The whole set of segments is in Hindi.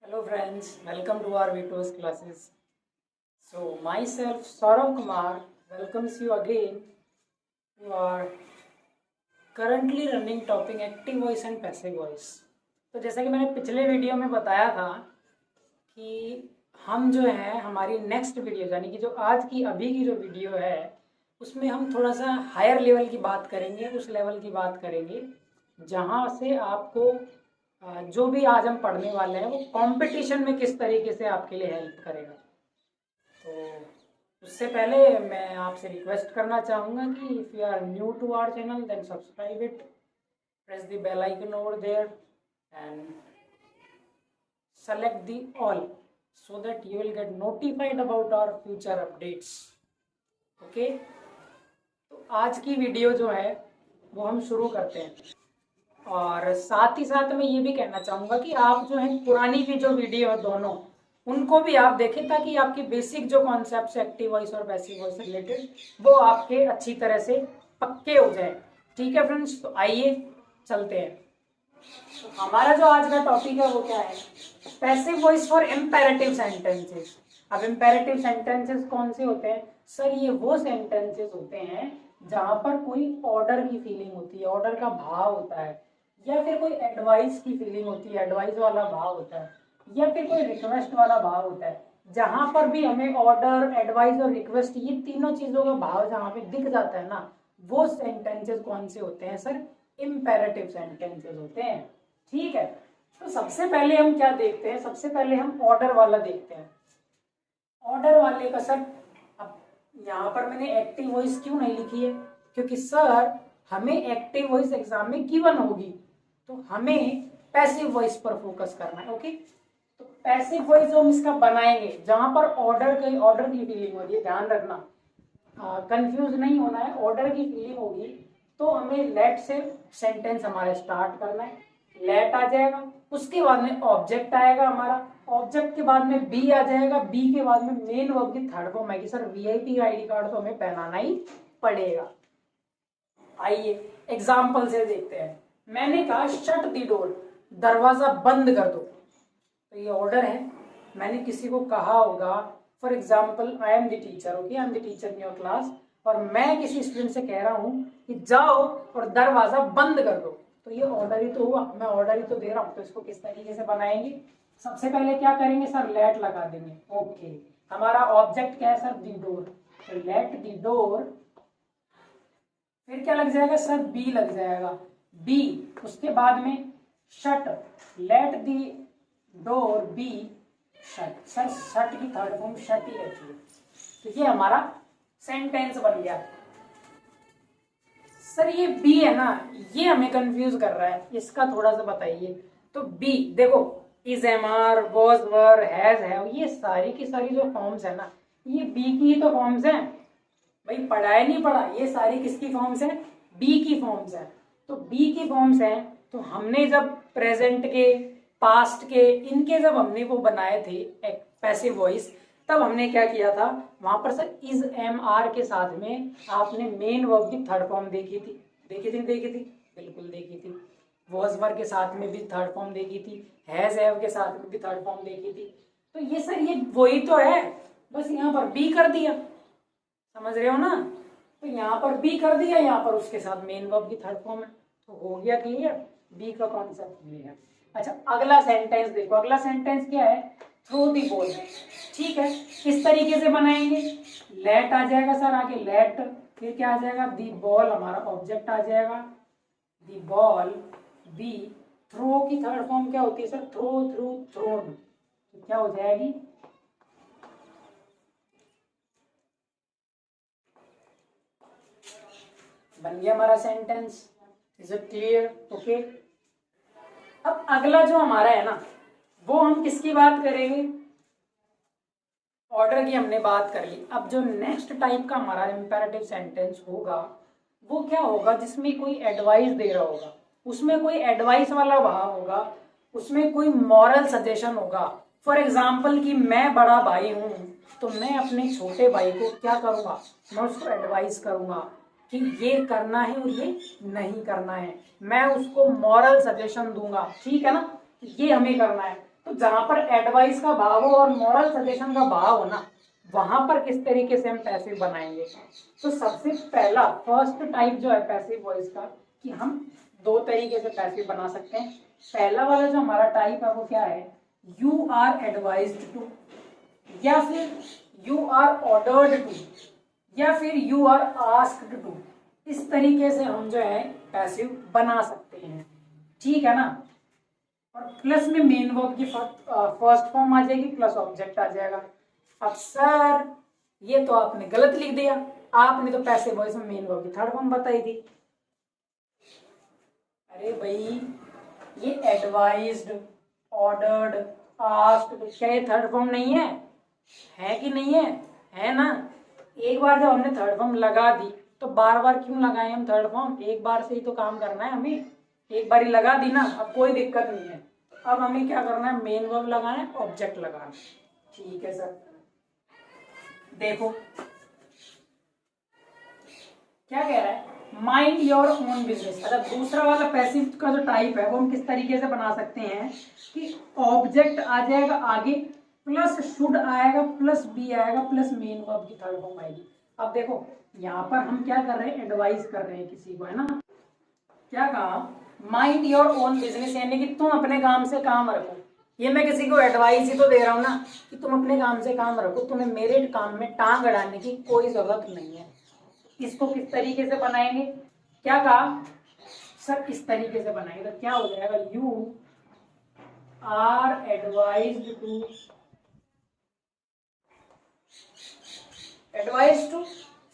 Hello friends, welcome to our Vito's classes. So myself Saurav Kumar welcomes you again to our currently running topic active voice and passive voice. तो जैसा कि मैंने पिछले वीडियो में बताया था कि हम जो है हमारी नेक्स्ट वीडियो यानी कि जो आज की अभी की जो वीडियो है उसमें हम थोड़ा सा हायर लेवल की बात करेंगे, उस लेवल की बात करेंगे जहाँ से आपको जो भी आज हम पढ़ने वाले हैं वो कंपटीशन में किस तरीके से आपके लिए हेल्प करेगा। तो उससे पहले मैं आपसे रिक्वेस्ट करना चाहूँगा कि if you are new to our channel then subscribe it, press the bell icon over there and select the all so that you will get notified about our future updates. Okay तो आज की वीडियो जो है वो हम शुरू करते हैं और साथ ही साथ मैं ये भी कहना चाहूँगा कि आप जो है पुरानी भी जो वीडियो है दोनों उनको भी आप देखें ताकि आपके बेसिक जो कॉन्सेप्ट एक्टिव वॉइस और पैसिव वॉइस से रिलेटेड वो आपके अच्छी तरह से पक्के हो जाए। ठीक है फ्रेंड्स, तो आइए चलते हैं। तो हमारा जो आज का टॉपिक है वो क्या है? Passive voice for imperative sentences. अब इम्पेरेटिव सेंटेंसेस कौन से होते हैं? सर ये वो सेंटेंसेस होते हैं जहां पर कोई ऑर्डर की फीलिंग होती है, ऑर्डर का भाव होता है, या फिर कोई एडवाइस की फीलिंग होती है, एडवाइस वाला भाव होता है, या फिर कोई रिक्वेस्ट वाला भाव होता है। जहां पर भी हमें ऑर्डर, एडवाइस और रिक्वेस्ट ये तीनों चीजों का भाव जहां पे दिख जाता है ना, वो सेंटेंसेस कौन से होते हैं? सर इम्पेरेटिव सेंटेंसेस होते हैं। ठीक है, तो सबसे पहले हम क्या देखते हैं? सबसे पहले हम ऑर्डर वाला देखते हैं। ऑर्डर वाले का सर, अब यहाँ पर मैंने एक्टिव वॉइस क्यों नहीं लिखी है? क्योंकि सर हमें एक्टिव वॉइस एग्जाम में गिवन होगी, तो हमें पैसिव वॉइस पर फोकस करना है। ओके, तो पैसिव वॉइस जो हम इसका बनाएंगे जहां पर ऑर्डर की फीलिंग होगी, ध्यान रखना, कंफ्यूज नहीं होना है, ऑर्डर की फीलिंग होगी तो हमें लेट से सेंटेंस हमारा स्टार्ट करना है। लेट आ जाएगा, उसके बाद में ऑब्जेक्ट आएगा हमारा, ऑब्जेक्ट के बाद में बी आ जाएगा, बी के बाद में मेन वर्ब की थर्ड फॉर्म आएगी। सर वीआईपी आईडी कार्ड तो हमें पहनाना ही पड़ेगा। आइए एग्जाम्पल से देखते हैं। मैंने कहा शट द डोर, दरवाजा बंद कर दो, तो ये ऑर्डर है। मैंने किसी को कहा होगा, for example I am the teacher, okay, I am the teacher in your class, और मैं किसी स्टूडेंट से कह रहा हूँ कि जाओ और दरवाजा बंद कर दो, तो ये ऑर्डर ही तो हुआ, मैं ऑर्डर ही तो दे रहा हूँ। तो इसको किस तरीके से बनाएंगे? सबसे पहले क्या करेंगे सर? लेट लगा देंगे। ओके, हमारा ऑब्जेक्ट क्या है सर? दी डोर, तो लेट दी डोर, फिर क्या लग जाएगा सर? बी लग जाएगा, बी, उसके बाद में shut, let the door be shut. Sir shut की थर्ड फॉर्म शट ही रहती है, तो ये हमारा सेंटेंस बन गया। सर ये बी है ना, ये हमें कंफ्यूज कर रहा है, इसका थोड़ा सा बताइए। तो बी देखो, is, am are, was, were, has, have, ये सारी की सारी जो फॉर्म्स है ना, ये बी की ही तो फॉर्म्स हैं। भाई पढ़ा है नहीं पढ़ा, ये सारी किसकी फॉर्म्स हैं? बी की फॉर्म्स हैं। तो बी की फॉर्म्स हैं, तो हमने जब प्रेजेंट के, पास्ट के, इनके जब हमने वो बनाए थे एक पैसिव वॉइस, तब हमने क्या किया था? वहां पर सर इज, एम, आर के साथ में आपने मेन वर्ब की थर्ड फॉर्म देखी थी, बिल्कुल देखी थी। वॉज, वर के साथ में भी थर्ड फॉर्म देखी थी, हैज, हैव के साथ में भी थर्ड फॉर्म देखी थी। तो ये सर ये वही तो है, बस यहाँ पर बी कर दिया, समझ रहे हो ना? तो यहाँ पर बी कर दिया, यहाँ पर उसके साथ मेन वर्ब की थर्ड फॉर्म है, तो हो गया क्लियर, बी का कॉन्सेप्ट क्लियर। अच्छा अगला सेंटेंस देखो, अगला सेंटेंस क्या है? Throw the ball. ठीक है, किस तरीके से बनाएंगे? लेट आ जाएगा सर आगे, लेट, फिर क्या आ जाएगा? दी बॉल, हमारा ऑब्जेक्ट आ जाएगा, दी बॉल, बी, थ्रो की थर्ड फॉर्म क्या होती है सर? थ्रो, थ्रू, थ्रोन, तो क्या हो जाएगी? बन गया हमारा sentence. Is it clear? Okay, अब अगला जो हमारा है ना, वो हम किसकी बात करेंगे? ऑर्डर की हमने बात कर ली। अब जो नेक्स्ट टाइप का हमारा इंपेरेटिव सेंटेंस होगा वो क्या होगा? जिसमें कोई एडवाइस दे रहा होगा, उसमें कोई एडवाइस वाला भाव होगा, उसमें कोई मॉरल सजेशन होगा। फॉर एग्जाम्पल कि मैं बड़ा भाई हूं, तो मैं अपने छोटे भाई को क्या करूंगा? मैं उसको एडवाइस करूंगा कि ये करना है और ये नहीं करना है, मैं उसको मॉरल सजेशन दूंगा। ठीक है ना, ये हमें करना है। तो जहां पर एडवाइस का भाव हो और मॉरल सजेशन का भाव हो ना, वहां पर किस तरीके से हम पैसिव बनाएंगे। तो सबसे पहला फर्स्ट टाइप जो है पैसिव वॉइस का, कि हम दो तरीके से पैसिव बना सकते हैं। पहला वाला जो हमारा टाइप है वो क्या है, यू आर एडवाइज्ड टू, या फिर यू आर ऑर्डर्ड टू, या फिर यू आर आस्क्ड टू। इस तरीके से हम जो है पैसिव बना सकते हैं, ठीक है ना। और प्लस में मेन वर्ब की फर्स्ट फॉर्म आ जाएगी, प्लस ऑब्जेक्ट आ जाएगा। अब सर ये तो आपने गलत लिख दिया, आपने तो पैसिव वॉइस में मेन वर्ब की थर्ड फॉर्म बताई थी। अरे भाई ये एडवाइज्ड, ऑर्डर्ड, आस्क्ड, क्या ये थर्ड फॉर्म नहीं है? है कि नहीं है? है ना। एक बार जब हमने थर्ड फॉर्म लगा दी तो बार बार क्यों लगाए हम थर्ड फॉर्म? एक बार से ही तो काम करना है हमें, एक बार ही लगा दी ना, अब कोई दिक्कत नहीं है। अब हमें क्या करना है, मेन वर्ब लगाना है, ऑब्जेक्ट लगाना है। ठीक है सर, देखो क्या कह रहा है, माइंड योर ओन बिजनेस। अच्छा, दूसरा वाला पैसिव का जो टाइप है वो हम किस तरीके से बना सकते हैं कि ऑब्जेक्ट आ जाएगा आगे, प्लस शुड आएगा, प्लस बी आएगा, प्लस मेन वर्ब की थर्ड फॉर्म आएगी। अब देखो यहाँ पर हम क्या कर रहे हैं, एडवाइस कर रहे हैं किसी को, है ना। क्या कहा, माइंड योर ओन बिजनेस, यानी कि तुम अपने काम से काम रखो। ये मैं किसी को एडवाइस ही तो दे रहा हूँ ना, कि तुम अपने काम से काम रखो, तुम्हें मेरे काम में टांग अड़ाने की कोई जरूरत नहीं है। इसको किस तरीके से बनाएंगे, क्या कहा सर, इस तरीके से बनाएंगे तो क्या हो जाएगा, you are advised to, advise to,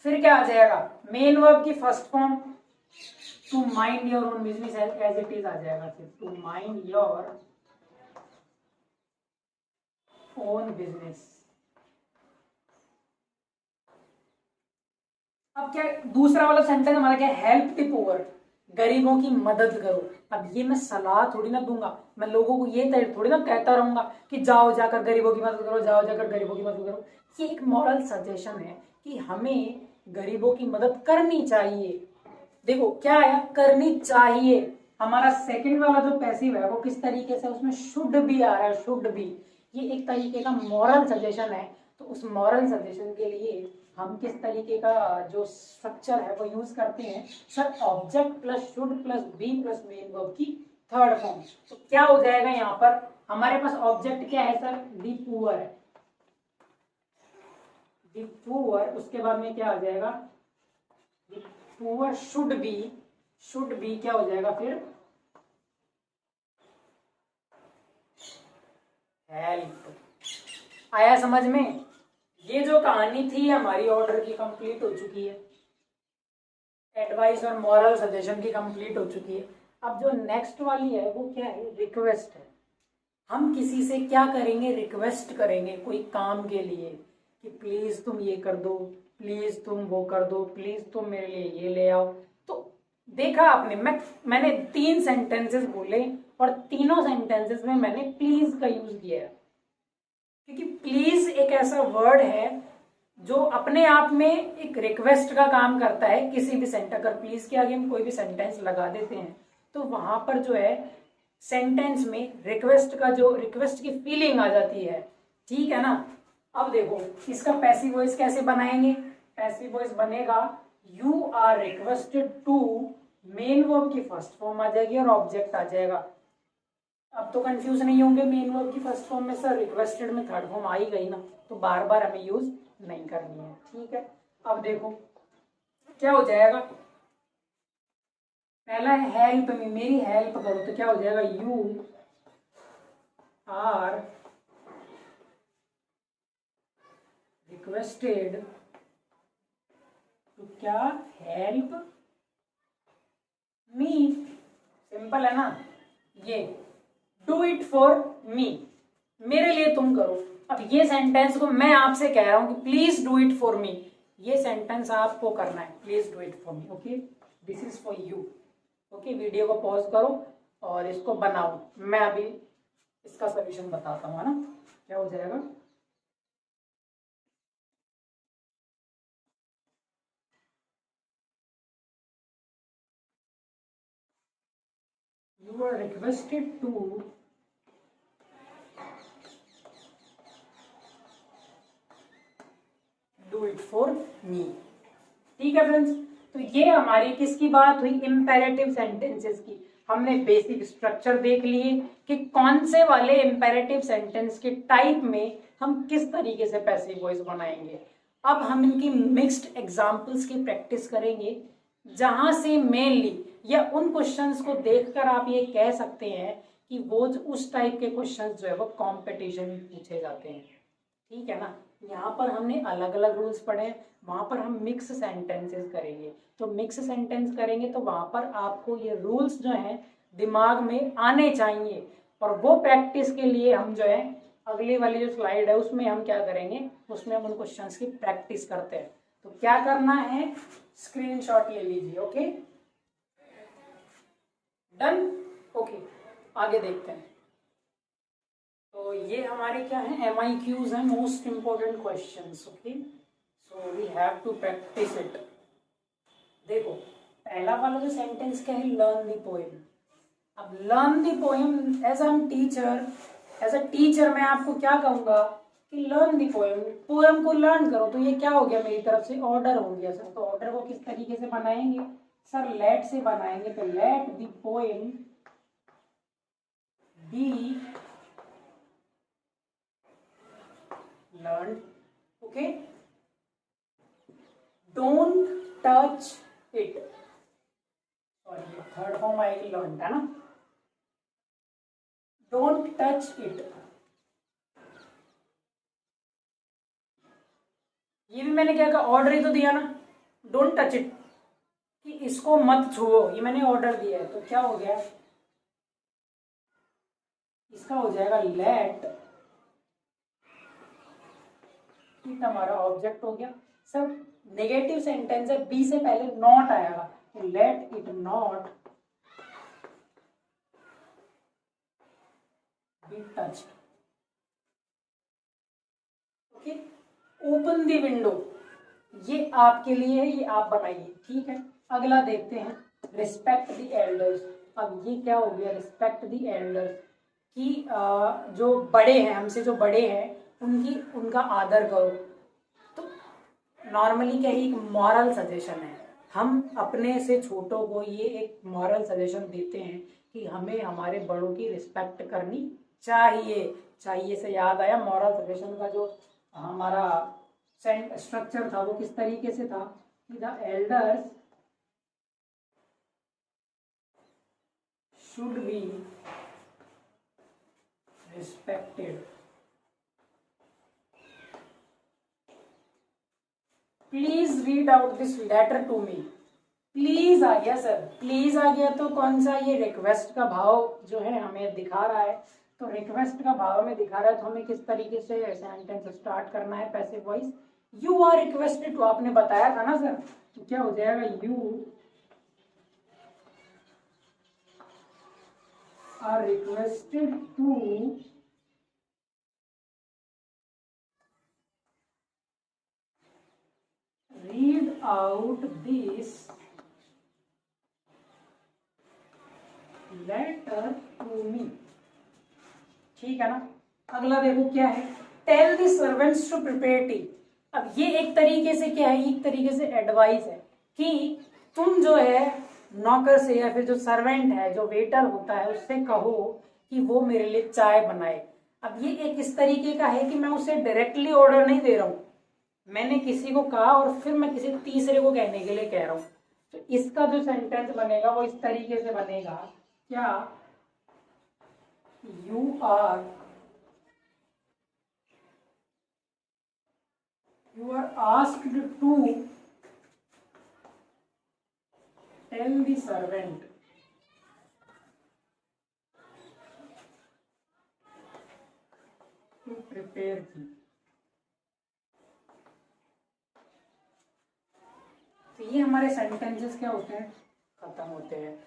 फिर क्या आ जाएगा, मेन वर्ब की first form to mind your own business as it is आ जाएगा, फिर to mind your own business. अब क्या दूसरा वाला सेंटेंस हमारा क्या, हेल्प द पुअर, गरीबों की मदद करो। अब ये मैं सलाह थोड़ी ना दूंगा, मैं लोगों को ये थोड़ी ना कहता रहूंगा कि जाओ जाकर गरीबों की मदद करो, जाओ जाकर गरीबों की मदद करो। ये एक मॉरल सजेशन है कि हमें गरीबों की मदद करनी चाहिए। देखो क्या है, करनी चाहिए। हमारा सेकंड वाला जो पैसिव है वो किस तरीके से, उसमें शुड भी आ रहा है, शुड भी, ये एक तरीके का मॉरल सजेशन है। तो उस मॉरल सजेशन के लिए हम किस तरीके का जो स्ट्रक्चर है वो यूज करते हैं sir, object plus should plus be plus main verb की थर्ड फॉर्म। तो क्या हो जाएगा यहाँ पर, हमारे पास ऑब्जेक्ट क्या है सर, दी पुअर है, दी पुअर, उसके बाद में क्या आ जाएगा, दी पुअर शुड बी क्या हो जाएगा फिर, हेल्प। आया समझ में? ये जो कहानी थी हमारी ऑर्डर की कंप्लीट हो चुकी है, एडवाइस और मॉरल सजेशन की कंप्लीट हो चुकी है। अब जो नेक्स्ट वाली है वो क्या है, रिक्वेस्ट है। हम किसी से क्या करेंगे, रिक्वेस्ट करेंगे कोई काम के लिए कि प्लीज तुम ये कर दो, प्लीज तुम वो कर दो, प्लीज तुम मेरे लिए ये ले आओ। तो देखा आपने, मैंने 3 सेंटेंसेस बोले और तीनों सेंटेंसेस में मैंने प्लीज का यूज किया है, क्योंकि प्लीज एक ऐसा वर्ड है जो अपने आप में एक रिक्वेस्ट का काम करता है। किसी भी सेंटेंस, अगर प्लीज के आगे हम कोई भी सेंटेंस लगा देते हैं तो वहां पर जो है सेंटेंस में रिक्वेस्ट का जो, रिक्वेस्ट की फीलिंग आ जाती है, ठीक है ना। अब देखो इसका पैसिव वॉइस कैसे बनाएंगे, पैसिव वॉइस बनेगा you are requested to, main verb की फर्स्ट फॉर्म आ जाएगी और ऑब्जेक्ट आ जाएगा। अब तो कंफ्यूज नहीं होंगे, मेन वर्ब की फर्स्ट फॉर्म में सर रिक्वेस्टेड में थर्ड फॉर्म आ ही गई ना, तो बार बार हमें यूज नहीं करनी है, ठीक है। अब देखो क्या हो जाएगा, पहला है हेल्प मी, मेरी हेल्प करो, तो क्या हो जाएगा, यू आर रिक्वेस्टेड टू क्या, हेल्प मी, सिंपल है ना ये, डू इट फॉर मी, मेरे लिए तुम करो। अब ये सेंटेंस को मैं आपसे कह रहा हूं कि please do it for me, ये सेंटेंस आपको करना है, please do it for me, okay, this is for you. Okay, video को पॉज करो और इसको बनाओ, मैं अभी इसका सोल्यूशन बताता हूँ, है ना। क्या हो जाएगा, you are requested to for me. ठीक है फ्रेंड्स, तो ये हमारी किसकी बात हुई, इम्पेरेटिव सेंटेंसेस की। हमने बेसिक स्ट्रक्चर देख लिए कि कौन से वाले इम्पेरेटिव सेंटेंस के टाइप में हम किस तरीके से पैसिव वॉइस बनाएंगे। अब हम इनकी मिक्स्ड एग्जाम्पल्स की प्रैक्टिस करेंगे, जहां से मेनली या उन क्वेश्चंस को देखकर आप ये कह सकते हैं कि वो उस टाइप के क्वेश्चंस जो है वो कंपटीशन में पूछे जाते हैं। ठीक है ना, यहाँ पर हमने अलग अलग रूल्स पढ़े हैं, वहां पर हम मिक्स सेंटेंसेस करेंगे। तो मिक्स सेंटेंस करेंगे तो वहां पर आपको ये रूल्स जो हैं दिमाग में आने चाहिए, और वो प्रैक्टिस के लिए हम जो है अगली वाली जो स्लाइड है उसमें हम क्या करेंगे, उसमें हम उन क्वेश्चंस की प्रैक्टिस करते हैं। तो क्या करना है, स्क्रीनशॉट ले लीजिए। Okay done. ओके आगे देखते हैं। तो ये हमारे क्या है, MIQs हैं, most important questions. Okay so we have to practice it. देखो पहला वाला जो सेंटेंस क्या है, लर्न द पोएम। अब learn the poem as an teacher, as a teacher मैं आपको क्या कहूंगा कि लर्न द पोएम, पोएम को लर्न करो। तो ये क्या हो गया, मेरी तरफ से ऑर्डर हो गया सर। तो ऑर्डर को किस तरीके से बनाएंगे सर, लेट से बनाएंगे। तो let the poem be learn. Okay don't touch it, sorry third form आएगी लर्न है ना, डोंट टच इट। ये भी मैंने क्या कहा, ऑर्डर ही तो दिया ना, डोंट टच इट, कि इसको मत छुओ, ये मैंने ऑर्डर दिया है। तो क्या हो गया, इसका हो जाएगा लेट इट, हमारा ऑब्जेक्ट हो गया। सब नेगेटिव सेंटेंस है, बी से पहले नॉट आएगा, तो let it not be touch. Okay open the window, ये आपके लिए है, ये आप बनाइए। ठीक है अगला देखते हैं, रिस्पेक्ट द एल्डर्स। अब ये क्या हो गया, रिस्पेक्ट द एल्डर्स, कि जो बड़े हैं, हमसे जो बड़े हैं उनका आदर करो। तो नॉर्मली क्या है, एक मॉरल सजेशन है, हम अपने से छोटों को ये एक मॉरल सजेशन देते हैं कि हमें हमारे बड़ों की रिस्पेक्ट करनी चाहिए। चाहिए से याद आया, मॉरल सजेशन का जो हमारा स्ट्रक्चर था वो किस तरीके से था, the elders should be respected. Please read out this letter to me. Please आ गया सर, प्लीज आ गया तो कौन सा, ये रिक्वेस्ट का भाव जो है हमें दिखा रहा है। तो रिक्वेस्ट का भाव हमें दिखा रहा है, तो हमें किस तरीके से सेंटेंस स्टार्ट करना है, passive voice. You are requested to, आपने बताया था ना सर, तो क्या हो जाएगा, you are requested to read out this letter to me. ठीक है ना, अगला देखो क्या है, tell the servants to prepare tea. अब ये एक तरीके से क्या है, एक तरीके से एडवाइस है कि तुम जो है नौकर से या फिर जो सर्वेंट है, जो वेटर होता है, उससे कहो कि वो मेरे लिए चाय बनाए। अब ये एक इस तरीके का है कि मैं उसे डायरेक्टली ऑर्डर नहीं दे रहा हूँ, मैंने किसी को कहा और फिर मैं किसी तीसरे को कहने के लिए कह रहा हूँ। तो इसका जो सेंटेंस बनेगा वो इस तरीके से बनेगा, क्या, you are asked to tell the servant to prepare tea। तो ये हमारे सेंटेंसेस क्या होते हैं, खत्म होते हैं।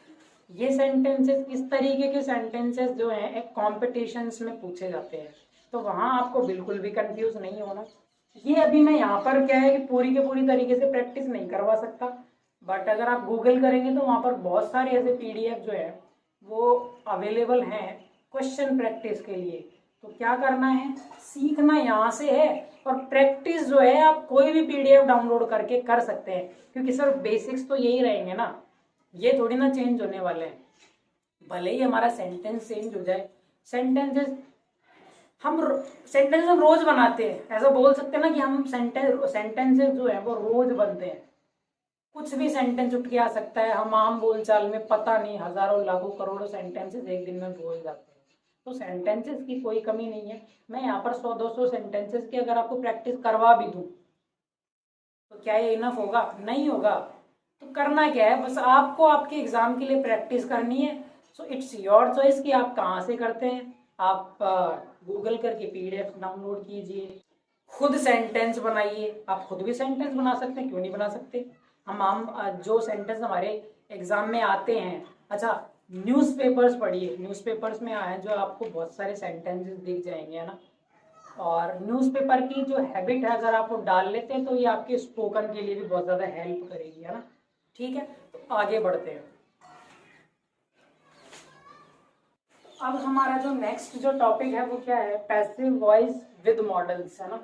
ये सेंटेंसेस किस तरीके के सेंटेंसेस जो हैं एक कॉम्पिटिशन्स में पूछे जाते हैं, तो वहां आपको बिल्कुल भी कंफ्यूज नहीं होना। ये अभी मैं यहाँ पर क्या है कि पूरी के पूरी तरीके से प्रैक्टिस नहीं करवा सकता, बट अगर आप गूगल करेंगे तो वहाँ पर बहुत सारे ऐसे PDF जो है वो अवेलेबल हैं क्वेश्चन प्रैक्टिस के लिए। तो क्या करना है, सीखना यहाँ से है और प्रैक्टिस जो है आप कोई भी पीडीएफ डाउनलोड करके कर सकते हैं, क्योंकि सर बेसिक्स तो यही रहेंगे ना, ये थोड़ी ना चेंज होने वाले हैं। भले ही हमारा सेंटेंस चेंज हो जाए, सेंटेंसेस हम रोज बनाते हैं, ऐसा बोल सकते हैं ना कि हम सेंटेंसेस जो है वो रोज बनते हैं। कुछ भी सेंटेंस उठ के आ सकता है, हम आम बोलचाल में पता नहीं हजारों लाखों करोड़ों सेंटेंसेस एक दिन में बोल जाते हैं। तो सेंटेंसेस की कोई कमी नहीं है। मैं यहाँ पर 100-200 सेंटेंसेस की अगर आपको प्रैक्टिस करवा भी दूं तो क्या ये इनफ होगा? नहीं होगा। तो करना क्या है, बस आपको आपके एग्जाम के लिए प्रैक्टिस करनी है। सो इट्स योर चॉइस कि आप कहाँ से करते हैं। आप गूगल करके पीडीएफ डाउनलोड कीजिए, खुद सेंटेंस बनाइए। आप खुद भी सेंटेंस बना सकते हैं, क्यों नहीं बना सकते। हम जो सेंटेंस हमारे एग्जाम में आते हैं, अच्छा न्यूज़पेपर्स पढ़िए, न्यूज़पेपर्स में आए जो आपको बहुत सारे सेंटेंसेस दिख जाएंगे, है ना। और न्यूज़पेपर की जो हैबिट है अगर आप वो डाल लेते हैं तो ये आपके स्पोकन के लिए भी बहुत ज़्यादा हेल्प करेगी, है ना। ठीक है, तो आगे बढ़ते हैं। अब हमारा जो नेक्स्ट जो टॉपिक है वो क्या है, पैसिव वॉइस विद मॉडल्स, है ना।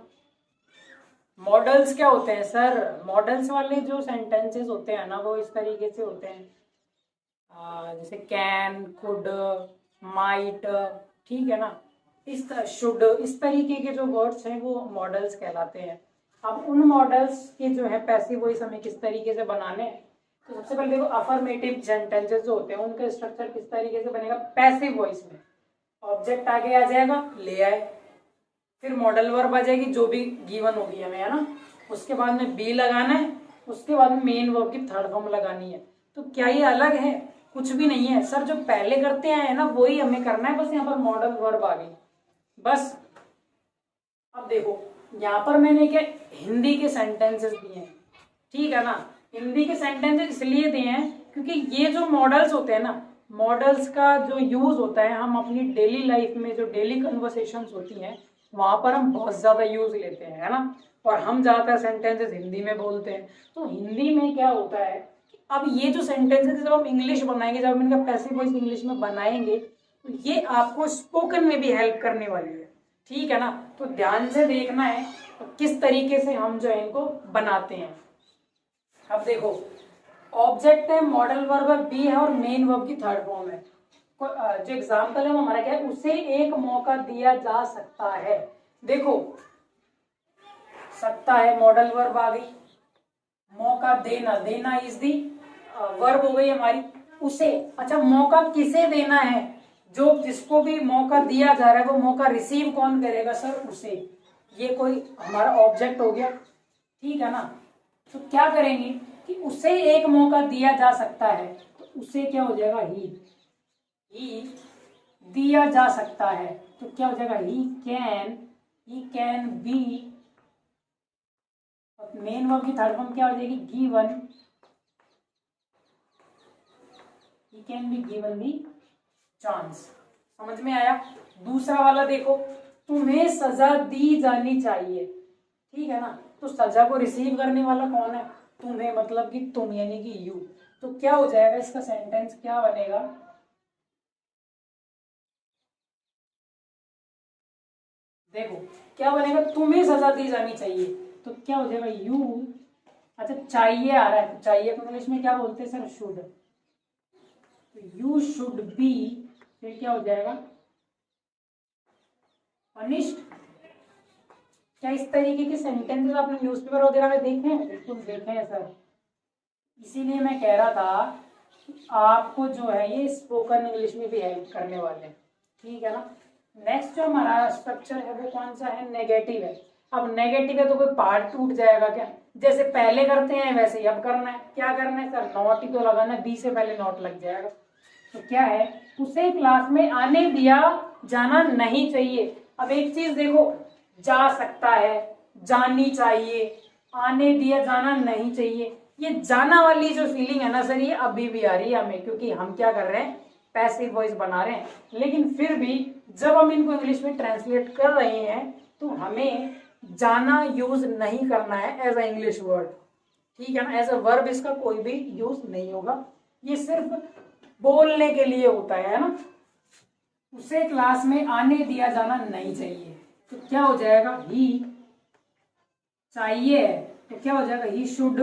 मॉडल्स क्या होते हैं सर? मॉडल्स वाले जो सेंटेंसेस होते हैं ना वो इस तरीके से होते हैं, जैसे कैन, कुड, माइट, ठीक है ना, इस शुड, इस तरीके के जो वर्ड्स हैं वो मॉडल्स कहलाते हैं। अब उन मॉडल्स के जो है पैसिव वॉइस हमें किस तरीके से बनाने हैं, तो सबसे पहले देखो अफर्मेटिव सेंटेंसेस जो होते हैं उनका स्ट्रक्चर किस तरीके से बनेगा। पैसिव वॉइस में ऑब्जेक्ट आगे आ जाएगा, ले आए, फिर मॉडल वर्ब आ जाएगी जो भी गिवन होगी हमें, है ना। उसके बाद में बी लगाना है, उसके बाद में मेन वर्ब की थर्ड फॉर्म लगानी है। तो क्या ये अलग है? कुछ भी नहीं है सर, जो पहले करते हैं ना वही हमें करना है, बस यहाँ पर मॉडल वर्ब आ गई बस। अब देखो यहाँ पर मैंने क्या हिंदी के सेंटेंसेस दिए हैं, ठीक है ना। हिंदी के सेंटेंसेस इसलिए दिए हैं क्योंकि ये जो मॉडल्स होते हैं ना, मॉडल्स का जो यूज होता है हम अपनी डेली लाइफ में, जो डेली कन्वर्सेशंस होती हैं वहां पर हम बहुत ज्यादा यूज लेते हैं, है ना। और हम ज्यादातर सेंटेंसेस हिंदी में बोलते हैं। तो हिंदी में क्या होता है, अब ये जो सेंटेंसेस जब हम इंग्लिश बनाएंगे, जब हम इनका पैसिव वॉइस इंग्लिश में बनाएंगे तो ये आपको स्पोकन में भी हेल्प करने वाली है, ठीक है ना। तो ध्यान से देखना है तो किस तरीके से हम जो है इनको बनाते हैं। अब देखो ऑब्जेक्ट है, मॉडल वर्ब है, बी है और मेन वर्ब की थर्ड फॉर्म है। जो एग्जाम्पल है वो हमारा क्या है, उसे एक मौका दिया जा सकता है। देखो सकता है मॉडल वर्ब आ गई, मौका देना, देना इज दी वर्ब हो गई हमारी, उसे। अच्छा मौका किसे देना है? जो जिसको भी मौका दिया जा रहा है वो मौका रिसीव कौन करेगा सर? उसे। ये कोई हमारा ऑब्जेक्ट हो गया, ठीक है ना। तो क्या करेंगे कि उसे एक मौका दिया जा सकता है, तो उसे क्या हो जाएगा, ही दिया जा सकता है, तो क्या हो जाएगा, he can be. Main verb की थर्ड फॉर्म क्या हो जाएगी, given, he can be given the chance. समझ में आया। दूसरा वाला देखो, तुम्हें सजा दी जानी चाहिए, ठीक है ना। तो सजा को रिसीव करने वाला कौन है, तुम्हें, मतलब कि तुम यानी कि यू। तो क्या हो जाएगा, इसका सेंटेंस क्या बनेगा, देखो क्या बनेगा, तुम्हें सजा दी जानी चाहिए, तो क्या हो जाएगा, यू। अच्छा चाहिए आ रहा है, तो चाहिए को इंग्लिश में क्या बोलते हैं सर, शुड। तो यू शुड बी, फिर क्या हो जाएगा, पनिश्ड। क्या इस तरीके के सेंटेंसेस आपने न्यूज़पेपर वगैरह में देखे हैं? बिल्कुल देखे हैं सर। इसीलिए मैं कह रहा था कि आपको जो है ये स्पोकन इंग्लिश में भी हेल्प करने वाले हैं, ठीक है ना। नेक्स्ट जो हमारा स्ट्रक्चर है वो कौन सा है, नेगेटिव है। अब नेगेटिव है तो कोई पार्ट टूट जाएगा क्या? जैसे पहले करते हैं वैसे ही अब करना है। क्या करना है सर, नॉट ही तो लगाना है, बी से पहले नॉट लग जाएगा। तो क्या है, उसे क्लास में आने दिया जाना नहीं चाहिए। अब एक चीज देखो, जा सकता है, जानी चाहिए, आने दिया जाना नहीं चाहिए, ये जाना वाली जो फीलिंग है ना सर, ये अभी भी आ रही है हमें, क्योंकि हम क्या कर रहे हैं, पैसिव वॉइस बना रहे हैं। लेकिन फिर भी जब हम इनको इंग्लिश में ट्रांसलेट कर रहे हैं तो हमें जाना यूज नहीं करना है एज अ इंग्लिश वर्ड, ठीक है ना। एज अ वर्ब इसका कोई भी यूज नहीं होगा, ये सिर्फ बोलने के लिए होता है ना। उसे क्लास में आने दिया जाना नहीं चाहिए, तो क्या हो जाएगा, ही चाहिए है, तो क्या हो जाएगा ही शुड।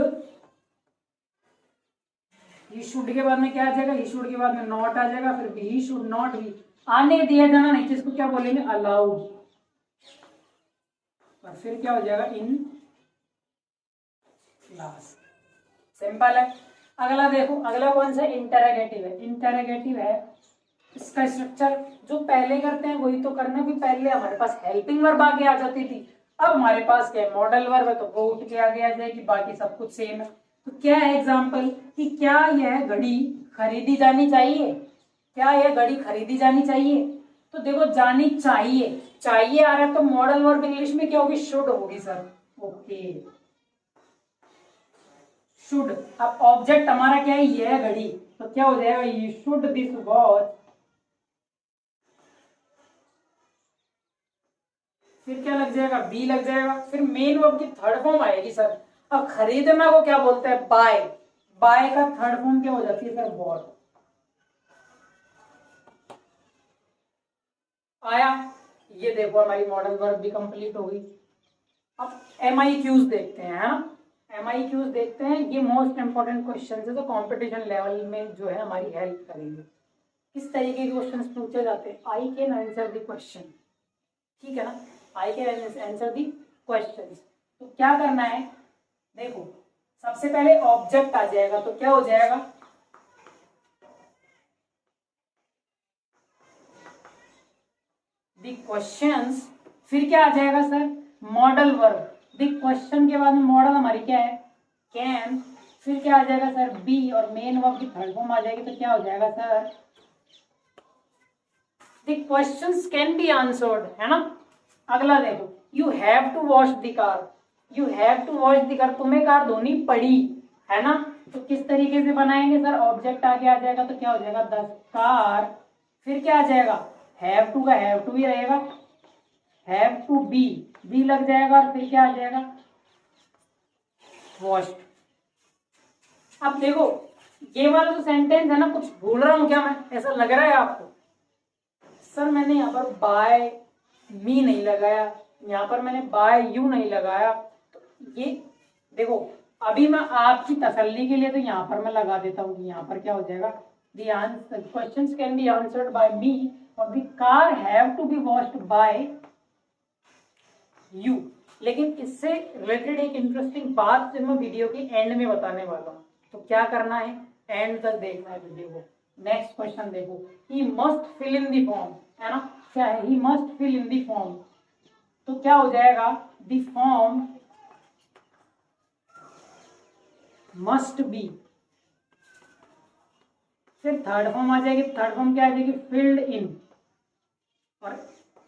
ही शुड के बाद में क्या आ जाएगा, ही शुड के बाद में नॉट आ जाएगा, फिर ही शुड नॉट भी आने दिया जाना नहीं, इसको क्या बोलेंगे अलाउड, और फिर क्या हो जाएगा इन क्लास। सिंपल है। अगला देखो, अगला कौन सा इंटरोगेटिव है। इंटरोगेटिव है, इसका स्ट्रक्चर जो पहले करते हैं वही तो करना, भी पहले हमारे पास हेल्पिंग वर्ब आगे आ जाती थी, अब हमारे पास क्या है मॉडल वर्ब है, तो वो उठ के आगे आ जाएगी, बाकी सब कुछ सेम है। तो क्या है एग्जाम्पल कि क्या यह घड़ी खरीदी जानी चाहिए, क्या यह घड़ी खरीदी जानी चाहिए, तो देखो जानी चाहिए, चाहिए आ रहा है तो मॉडल वर्ब इंग्लिश में क्या होगी, शुड होगी सर। Okay should. अब ऑब्जेक्ट हमारा क्या है, यह घड़ी, तो क्या हो जाएगा यू शुड दिस वॉच, फिर क्या लग जाएगा बी लग जाएगा, फिर मेन वर्ब की थर्ड फॉर्म आएगी सर। अब खरीदना को क्या बोलते हैं बाय, बाय का थर्ड फॉर्म क्या हो जाती है सर बॉट। आया, ये देखो हमारी मॉडल वर्ब भी कंप्लीट हो गई। अब MIQs देखते हैं, है ना, MIQs देखते हैं, ये मोस्ट इंपोर्टेंट क्वेश्चन है, तो कंपटीशन लेवल में जो है हमारी हेल्प करेंगे। किस तरीके के क्वेश्चन पूछे जाते हैं, I can answer the question, ठीक है ना, I can answer the question. तो क्या करना है, देखो सबसे पहले ऑब्जेक्ट आ जाएगा, तो क्या हो जाएगा द क्वेश्चंस, फिर क्या आ जाएगा sir modal verb, the question के बाद में मॉडल हमारी क्या है कैन, फिर क्या आ जाएगा सर बी, और मेन वर्ब की थर्ड फॉर्म आ जाएगी, तो क्या हो जाएगा sir the questions can be answered, है ना। अगला देखो, you have to wash the car, you have to wash the car, तुम्हें कार धोनी पड़ी, है ना। तो किस तरीके से बनाएंगे सर, ऑब्जेक्ट आगे आ जाएगा, तो क्या हो जाएगा द कार, फिर क्या आ जाएगा हैव टू का हैव टू ही रहेगा, हैव टू बी लग जाएगा, और फिर क्या आ जाएगा वॉश्ड। अब देखो ये वाला जो सेंटेंस है ना, कुछ भूल रहा हूं क्या मैं, ऐसा लग रहा है आपको, सर मैंने यहाँ पर बाय मी नहीं लगाया, यहाँ पर मैंने बाय यू नहीं लगाया, तो ये देखो अभी मैं आपकी तसल्ली के लिए तो यहाँ पर मैं लगा देता हूँ कि यहाँ पर क्या हो जाएगा the answer questions can be answered by me और the car have to be washed by you। लेकिन इससे रिलेटेड एक इंटरेस्टिंग बात जो मैं वीडियो के एंड में बताने वाला हूँ, तो क्या करना है एंड तक देखना है वीडियो को। नेक्स्ट क्वेश्चन देखो, he must fill in the form, है ना, क्या है he must fill in the form, तो क्या हो जाएगा दी फॉर्म मस्ट बी, फिर थर्ड फॉर्म आ जाएगी, थर्ड फॉर्म क्या आ जाएगी फिल्ड इन, और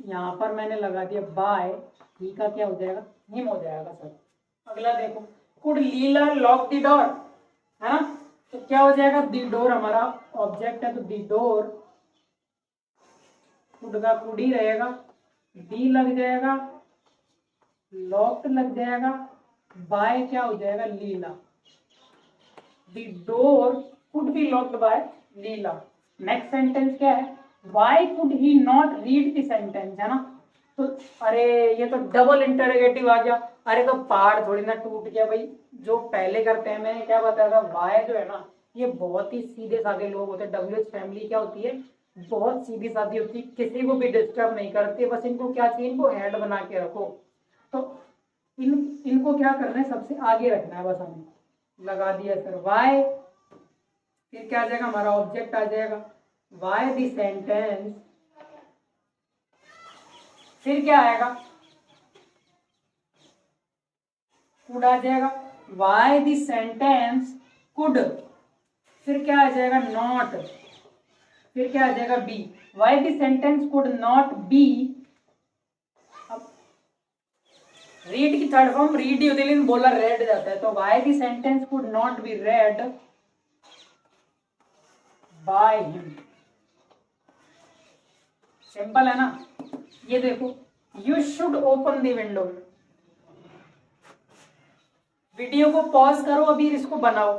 यहाँ पर मैंने लगा दिया बाय, ही का क्या हो जाएगा हिम हो जाएगा सर। अगला देखो, could Leela lock the door, है ना, तो क्या हो जाएगा द डोर हमारा ऑब्जेक्ट है, तो द डोर कुड का कुड ही रहेगा, डी लग जाएगा, लॉक्ड लग जाएगा, बाय क्या हो जाएगा Leela, the door could be locked by Leela. Next sentence क्या है, why could he not read the sentence, है ना, तो अरे ये तो डबल इंटरोगेटिव आ गया, अरे तो पहाड़ थोड़ी ना टूट गया भाई, जो पहले करते हैं मैंने क्या बताया था, वाई जो है ना ये बहुत ही सीधे साधे लोग होते हैं, WH फैमिली क्या होती है बहुत सीधी सादी होती है, किसी को भी डिस्टर्ब नहीं करती, बस इनको क्या चाहिए इनको हेड बना के रखो, तो इनको क्या करना है सबसे आगे रखना है, बस हमें लगा दिया सर वाई, फिर क्या आ जाएगा हमारा ऑब्जेक्ट आ जाएगा वाई द सेंटेंस, फिर क्या आएगा कुड आ जाएगा, वाई द सेंटेंस कुड, फिर क्या आ जाएगा नॉट, फिर क्या आ जाएगा be, why the sentence could not be. अब रीड की थर्ड फॉर्म रीड ही होती है लेकिन बोला रेड जाता है, तो why the sentence could not be read by him. Simple है ना। ये देखो, you should open the window, video को पॉज करो अभी इसको बनाओ,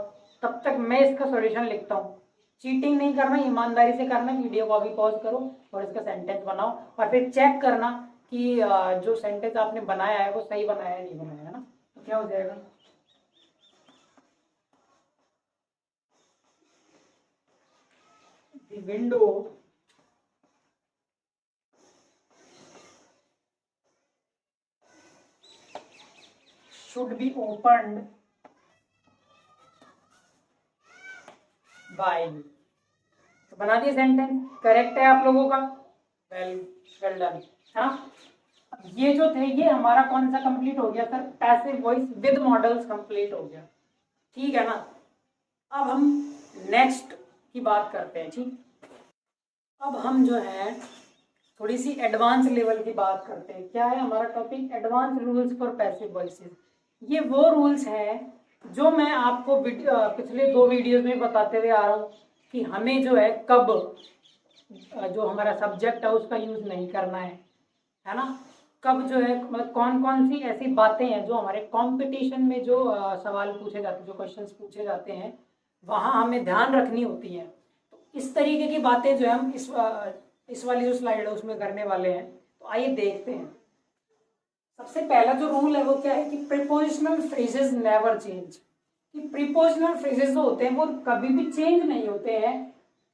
तब तक मैं इसका सॉल्यूशन लिखता हूँ। चीटिंग नहीं करना, ईमानदारी से करना, वीडियो को अभी पॉज करो और इसका सेंटेंस बनाओ, और फिर चेक करना कि जो सेंटेंस आपने बनाया है वो सही बनाया है नहीं बनाया है ना। तो क्या हो जाएगा, the window should be opened by you। तो बना दिया सेंटेंस, करेक्ट है आप लोगों का, वेल वेल डन। हाँ, ये जो थे ये हमारा कौन सा कंप्लीट हो गया sir, passive voice with models complete हो गया, ठीक है ना। अब हम नेक्स्ट की बात करते हैं, ठीक। अब हम जो है थोड़ी सी एडवांस लेवल की बात करते हैं। क्या है हमारा topic, advance rules for passive voices. ये वो रूल्स हैं जो मैं आपको पिछले 2 वीडियोस में बताते हुए आ रहा हूँ कि हमें जो है कब जो हमारा सब्जेक्ट है उसका यूज नहीं करना है ना। कब जो है मतलब कौन कौन सी ऐसी बातें हैं जो हमारे कंपटीशन में जो सवाल पूछे जाते हैं, जो क्वेश्चंस पूछे जाते हैं, वहाँ हमें ध्यान रखनी होती है। तो इस तरीके की बातें जो है हम इस वाली जो स्लाइड है उसमें करने वाले हैं। तो आइए देखते हैं। सबसे पहला जो रूल है वो क्या है कि प्रीपोजिशनल फ्रेजेस नेवर चेंज। कि प्रीपोजिशनल फ्रेजेस जो होते हैं वो कभी भी चेंज नहीं होते हैं।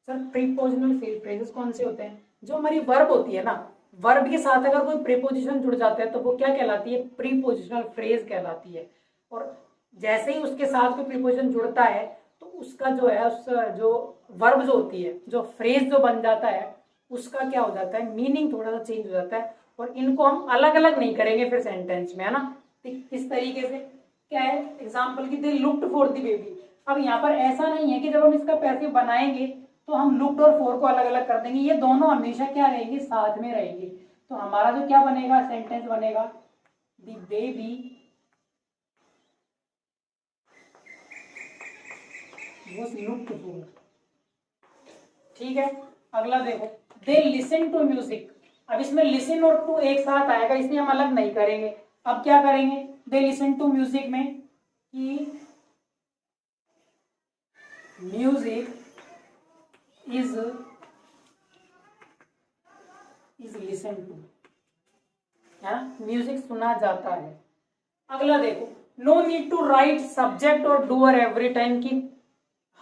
सर प्रीपोजिशनल फ्रेजेस कौन से होते हैं, जो हमारी वर्ब होती है ना, वर्ब के साथ अगर कोई प्रीपोजिशन जुड़ जाता है तो वो क्या कहलाती है, प्रीपोजिशनल फ्रेज कहलाती है। और जैसे ही उसके साथ कोई प्रीपोजिशन जुड़ता है तो उसका जो है उस जो वर्ब जो होती है, जो फ्रेज जो बन जाता है उसका क्या हो जाता है, मीनिंग थोड़ा सा चेंज हो जाता है। और इनको हम अलग अलग नहीं करेंगे फिर सेंटेंस में, है ना। किस तरीके से, क्या है एग्जाम्पल की, they looked for the baby. अब यहाँ पर ऐसा नहीं है कि जब हम इसका पैसिव बनाएंगे तो हम लुक्ड और फॉर को अलग अलग कर देंगे, ये दोनों हमेशा क्या रहेंगे, साथ में रहेंगे। तो हमारा जो क्या बनेगा, सेंटेंस बनेगा, the baby was looked for। ठीक है, अगला देखो, दे लिसन टू म्यूजिक। अब इसमें लिसन और टू एक साथ आएगा, इसलिए हम अलग नहीं करेंगे। अब क्या करेंगे, दे लिसन टू म्यूजिक में कि म्यूजिक इज लिसन टू, है म्यूजिक सुना जाता है। अगला देखो, no need to write subject और डूअर एवरी टाइम। की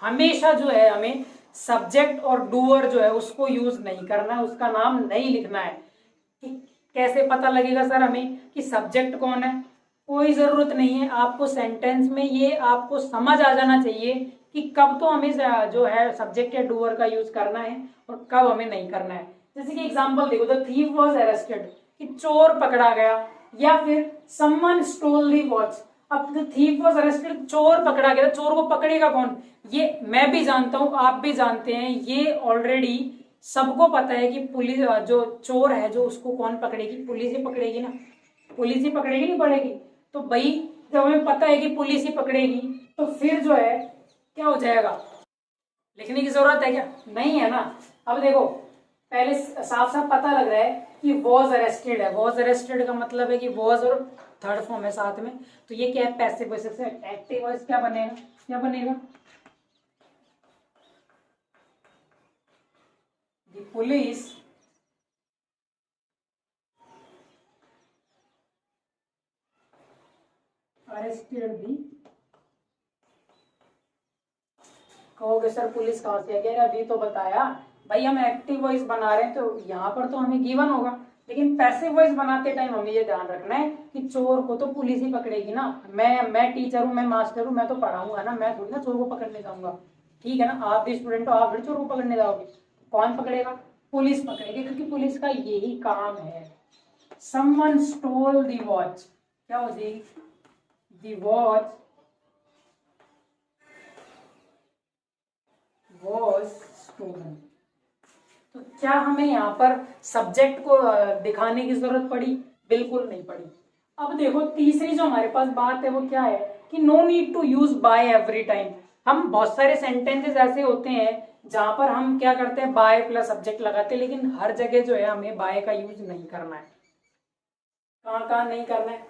हमेशा जो है हमें सब्जेक्ट और डूअर जो है उसको यूज नहीं करना है, उसका नाम नहीं लिखना है। कि कैसे पता लगेगा सर हमें कि सब्जेक्ट कौन है, कोई जरूरत नहीं है। आपको सेंटेंस में ये आपको समझ आ जाना चाहिए कि कब तो हमें जो है सब्जेक्ट या डूअर का यूज करना है और कब हमें नहीं करना है। जैसे कि एग्जांपल देखो, द थीफ वाज अरेस्टेड, कि चोर पकड़ा गया, या फिर समवन स्टोल दी वॉच। अब द थीफ वाज अरेस्टेड, चोर पकड़ा गया, चोर को पकड़ेगा कौन, ये मैं भी जानता हूं, आप भी जानते हैं, ये ऑलरेडी सबको पता है कि पुलिस जो चोर है जो उसको कौन पकड़ेगी, पुलिस ही पकड़ेगी ना, पुलिस ही पकड़ेगी, नहीं पड़ेगी। तो भाई जब हमें पता है कि पुलिस ही पकड़ेगी तो फिर जो है क्या हो जाएगा, लिखने की जरूरत है क्या, नहीं है ना। अब देखो पहले साफ साफ पता लग रहा है कि वॉज अरेस्टेड है, वॉज अरेस्टेड का मतलब है कि वॉज और थर्ड फॉर्म है साथ में, तो ये क्या है, पैसिव वॉइस से एक्टिव वॉइस क्या बनेगा, क्या बनेगा, द पुलिस अरेस्टेड दी। कहोगे सर पुलिस कहाँ से है, अभी तो बताया भाई, हम एक्टिव वॉइस बना रहे हैं तो यहाँ पर तो हमें गिवन होगा, लेकिन पैसिव वॉइस बनाते टाइम हमें ये ध्यान रखना है कि चोर को तो पुलिस ही पकड़ेगी ना। मैं टीचर हूँ, मैं मास्टर हूँ, मैं तो पढ़ाऊंगा ना, मैं थोड़ी ना चोर को पकड़ने जाऊंगा, ठीक है ना। आप भी स्टूडेंट हो, आप भी चोर को पकड़ने जाओगे, कौन पकड़ेगा, पुलिस पकड़ेगी, क्योंकि पुलिस का यही काम है। समवन स्टोल दी वॉच, क्या हो जाएगी, दी वॉच was stolen। तो क्या हमें यहाँ पर सब्जेक्ट को दिखाने की जरूरत पड़ी, बिल्कुल नहीं पड़ी। अब देखो तीसरी जो हमारे पास बात है वो क्या है कि no need to use by every time. हम बहुत सारे सेंटेंसेस ऐसे होते हैं जहां पर हम क्या करते हैं, बाय प्लस सब्जेक्ट लगाते हैं, लेकिन हर जगह जो है हमें बाय का यूज नहीं करना है। कहाँ कहाँ नहीं करना है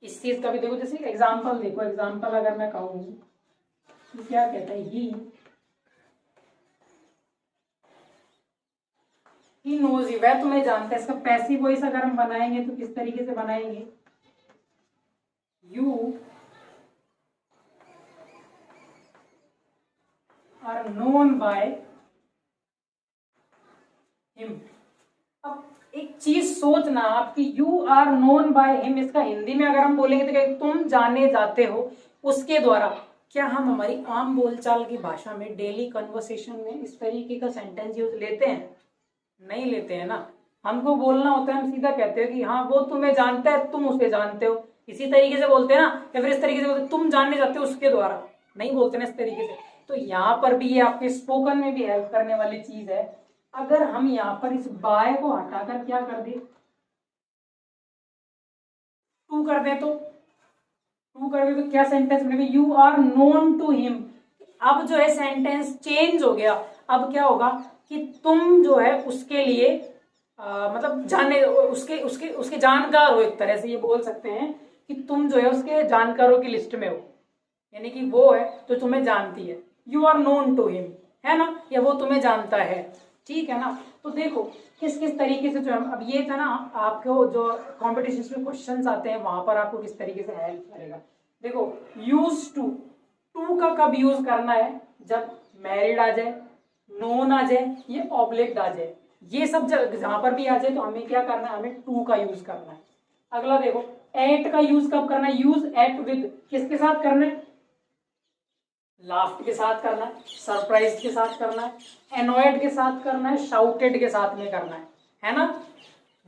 इस चीज का भी देखो। जैसे एग्जाम्पल देखो, एग्जाम्पल अगर मैं कहूँ क्या कहता है, ही नोज यू, वह तुम्हें जानता है। इसका पैसिव वॉइस अगर हम बनाएंगे तो किस तरीके से बनाएंगे, यू नोन बाय हिम। अब एक चीज सोचना आपकी, you are known by him, इसका हिंदी में अगर हम बोलेंगे तो क्या, तुम जाने जाते हो उसके द्वारा। क्या हम हमारी आम बोलचाल की भाषा में, डेली कन्वर्सेशन में इस तरीके का सेंटेंस यूज लेते हैं? नहीं लेते हैं ना। हमको बोलना होता है, हम सीधा कहते हैं कि हाँ वो तुम्हें जानता है, तुम उसे जानते हो, इसी तरीके से बोलते हैं ना। या फिर इस तरीके से बोलते तुम जानने जाते हो उसके द्वारा, नहीं बोलते ना इस तरीके से। तो यहाँ पर भी ये आपके स्पोकन में भी हेल्प करने वाली चीज है। अगर हम यहाँ पर इस बाय को हटाकर क्या कर दे, टू कर दे, तो क्या सेंटेंस बनेगा, you are known to him. अब जो है सेंटेंस चेंज हो गया। अब क्या होगा कि तुम जो है उसके लिए मतलब जाने, उसके उसके उसके जानकार हो, एक तरह से ये बोल सकते हैं कि तुम जो है उसके जानकारों की लिस्ट में हो, यानी कि वो है तो तुम्हें जानती है, you are known to him, है ना, या वो तुम्हें जानता है, ठीक है ना। तो देखो किस किस तरीके से जो है, अब ये था ना आपको जो कॉम्पिटिशन में क्वेश्चंस आते हैं वहां पर आपको किस तरीके से हेल्प करेगा। देखो यूज टू का कब यूज करना है, जब मैरिड आ जाए, नोन आ जाए, ये ऑब्जेक्ट आ जाए, ये सब जहां पर भी आ जाए तो हमें क्या करना है, हमें टू का यूज करना है। अगला देखो एट का यूज कब करना है, यूज एट विद, किसके साथ करना है, लाफ्ट के साथ करना है, सरप्राइज के साथ करना है, एनॉयड के साथ करना है, शाउटेड के साथ में करना है ना,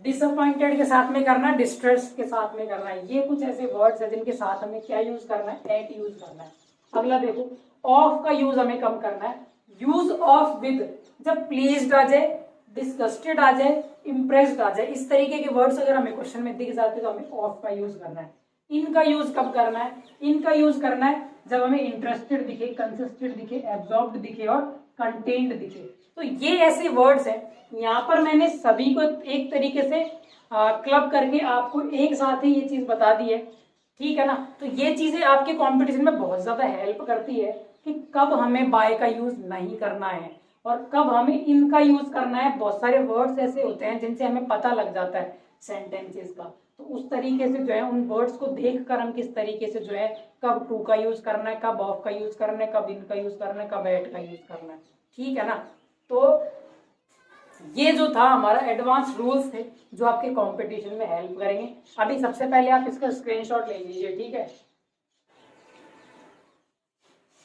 डिसअपॉइंटेड के साथ में करना है, डिस्ट्रेस के साथ में करना है। ये कुछ ऐसे वर्ड्स है जिनके साथ हमें क्या यूज करना है, एट यूज करना है। अगला देखो ऑफ का यूज हमें कम करना है, यूज ऑफ विद, जब प्लीज्ड आ जाए, डिसगस्टेड आ जाए, इम्प्रेस्ड आ जाए, इस तरीके के वर्ड्स अगर हमें क्वेश्चन में दिख जाते तो हमें ऑफ का यूज करना है। इनका यूज कब करना है, इनका यूज करना है जब हमें इंटरेस्टेड दिखे, कंसिस्टेड दिखे, एब्जॉर्ब्ड दिखे और कंटेन्ड दिखे। तो ये ऐसे वर्ड्स हैं, यहाँ पर मैंने सभी को एक तरीके से क्लब करके आपको एक साथ ही ये चीज बता दी है, ठीक है ना। तो ये चीजें आपके कंपटीशन में बहुत ज्यादा हेल्प करती है कि कब हमें बाय का यूज नहीं करना है और कब हमें इनका यूज करना है। बहुत सारे वर्ड्स ऐसे होते हैं जिनसे हमें पता लग जाता है सेंटेंसेस का, तो उस तरीके से जो है उन वर्ड्स को देखकर हम किस तरीके से जो है कब टू का यूज करना है, कब ऑफ का यूज करना है, कब इनका यूज करना है, कब एट का यूज करना है, ठीक है ना। तो ये जो था हमारा एडवांस रूल्स थे जो आपके कंपटीशन में हेल्प करेंगे। अभी सबसे पहले आप इसका स्क्रीनशॉट ले लीजिए, ठीक है,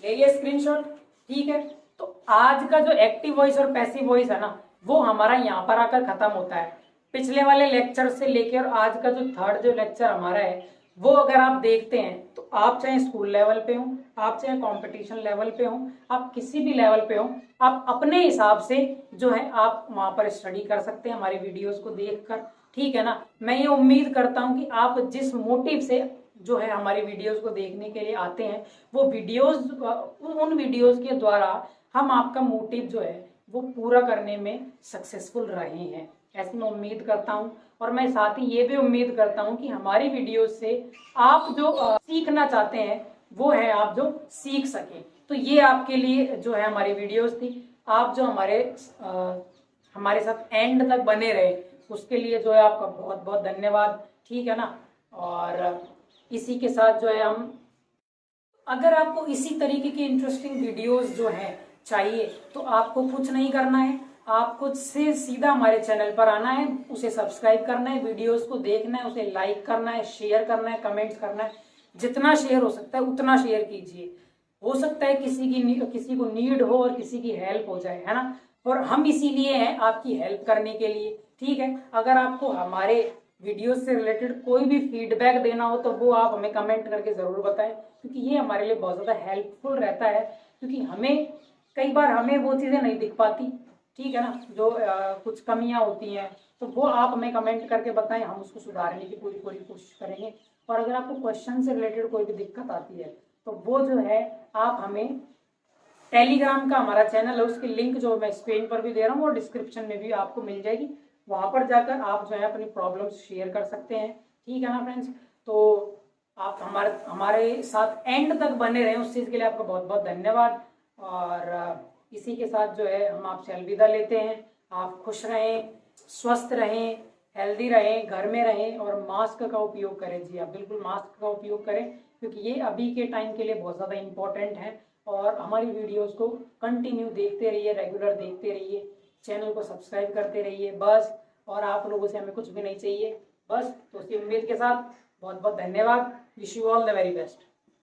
ले लिया स्क्रीनशॉट, ठीक है। तो आज का जो एक्टिव वॉइस और पैसिव वॉइस है ना, वो हमारा यहाँ पर आकर खत्म होता है। पिछले वाले लेक्चर से लेकर आज का जो थर्ड जो लेक्चर हमारा है वो अगर आप देखते हैं तो आप चाहे स्कूल लेवल पे हो, आप चाहे कंपटीशन लेवल पे हो, आप किसी भी लेवल पे हो, आप अपने हिसाब से जो है आप वहां पर स्टडी कर सकते हैं हमारी वीडियोस को देखकर, ठीक है ना। मैं ये उम्मीद करता हूं कि आप जिस मोटिव से जो है हमारी वीडियोस को देखने के लिए आते हैं, वो वीडियोस, उन वीडियोस के द्वारा हम आपका मोटिव जो है वो पूरा करने में सक्सेसफुल रहे हैं, ऐसी मैं उम्मीद करता हूं। और मैं साथ ही ये भी उम्मीद करता हूं कि हमारी वीडियोस से आप जो सीखना चाहते हैं वो है आप जो सीख सकें। तो ये आपके लिए जो है हमारी वीडियोस थी। आप जो हमारे साथ एंड तक बने रहे उसके लिए जो है आपका बहुत बहुत धन्यवाद, ठीक है ना। और इसी के साथ जो है हम, अगर आपको इसी तरीके की इंटरेस्टिंग वीडियोस जो हैं चाहिए तो आपको कुछ नहीं करना है, आपको से सीधा हमारे चैनल पर आना है, उसे सब्सक्राइब करना है, वीडियोस को देखना है, उसे लाइक करना है, शेयर करना है, कमेंट्स करना है, जितना शेयर हो सकता है उतना शेयर कीजिए। हो सकता है किसी को नीड हो और किसी की हेल्प हो जाए, है ना। और हम इसीलिए हैं आपकी हेल्प करने के लिए, ठीक है। अगर आपको हमारे वीडियो से रिलेटेड कोई भी फीडबैक देना हो तो वो आप हमें कमेंट करके ज़रूर बताएं, क्योंकि ये हमारे लिए बहुत ज़्यादा हेल्पफुल रहता है। क्योंकि हमें कई बार हमें वो चीज़ें नहीं दिख पाती, ठीक है ना, जो कुछ कमियां होती हैं, तो वो आप हमें कमेंट करके बताएं, हम उसको सुधारने की पूरी पूरी कोशिश करेंगे। और अगर आपको क्वेश्चन से रिलेटेड कोई भी दिक्कत आती है तो वो जो है आप हमें, टेलीग्राम का हमारा चैनल है उसकी लिंक जो मैं स्क्रीन पर भी दे रहा हूँ और डिस्क्रिप्शन में भी आपको मिल जाएगी, वहां पर जाकर आप जो है अपनी प्रॉब्लम्स शेयर कर सकते हैं, ठीक है ना फ्रेंड्स। तो आप हमारे साथ एंड तक बने रहें, उस चीज़ के लिए आपका बहुत बहुत धन्यवाद। और इसी के साथ जो है हम आपसे अलविदा लेते हैं। आप खुश रहें, स्वस्थ रहें, हेल्दी रहें, घर में रहें और मास्क का उपयोग करें। जी आप बिल्कुल मास्क का उपयोग करें, क्योंकि ये अभी के टाइम के लिए बहुत ज़्यादा इम्पोर्टेंट है। और हमारी वीडियोस को कंटिन्यू देखते रहिए, रेगुलर देखते रहिए, चैनल को सब्सक्राइब करते रहिए बस। और आप लोगों से हमें कुछ भी नहीं चाहिए बस। तो इसी उम्मीद के साथ बहुत बहुत धन्यवाद। Wish you all the very best.